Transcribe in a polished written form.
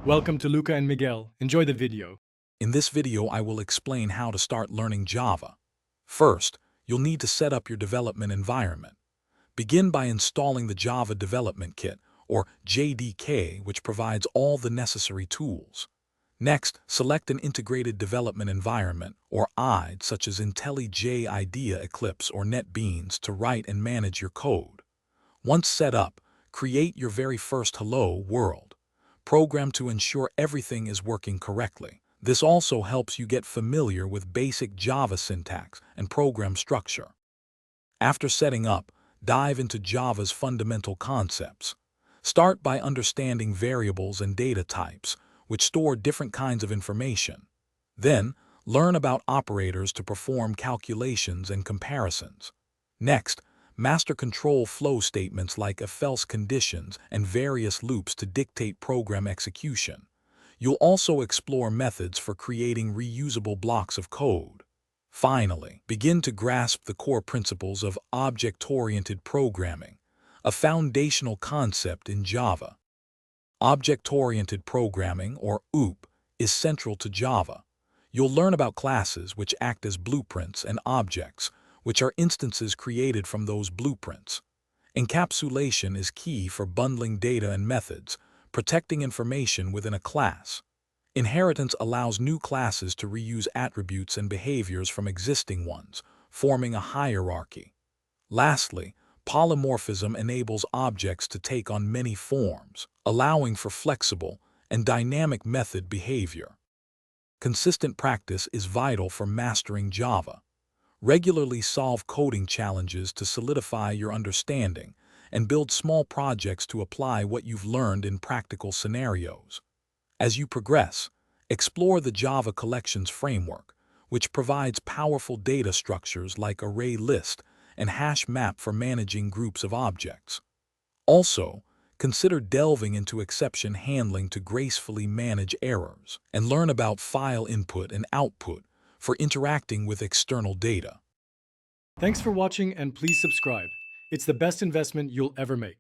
Welcome to Luca and Miguel. Enjoy the video. In this video, I will explain how to start learning Java. First, you'll need to set up your development environment. Begin by installing the Java Development Kit, or JDK, which provides all the necessary tools. Next, select an integrated development environment, or IDE, such as IntelliJ IDEA Eclipse or NetBeans to write and manage your code. Once set up, create your very first Hello World program to ensure everything is working correctly. This also helps you get familiar with basic Java syntax and program structure. After setting up, dive into Java's fundamental concepts. Start by understanding variables and data types, which store different kinds of information. Then, learn about operators to perform calculations and comparisons. Next, master control flow statements like if-else conditions and various loops to dictate program execution. You'll also explore methods for creating reusable blocks of code. Finally, begin to grasp the core principles of object-oriented programming, a foundational concept in Java. Object-oriented programming, or OOP, is central to Java. You'll learn about classes, which act as blueprints, and objects, which are instances created from those blueprints. Encapsulation is key for bundling data and methods, protecting information within a class. Inheritance allows new classes to reuse attributes and behaviors from existing ones, forming a hierarchy. Lastly, polymorphism enables objects to take on many forms, allowing for flexible and dynamic method behavior. Consistent practice is vital for mastering Java. Regularly solve coding challenges to solidify your understanding and build small projects to apply what you've learned in practical scenarios. As you progress, explore the Java Collections framework, which provides powerful data structures like array list and hash map for managing groups of objects. Also, consider delving into exception handling to gracefully manage errors, and learn about file input and output for interacting with external data. Thanks for watching and please subscribe. It's the best investment you'll ever make.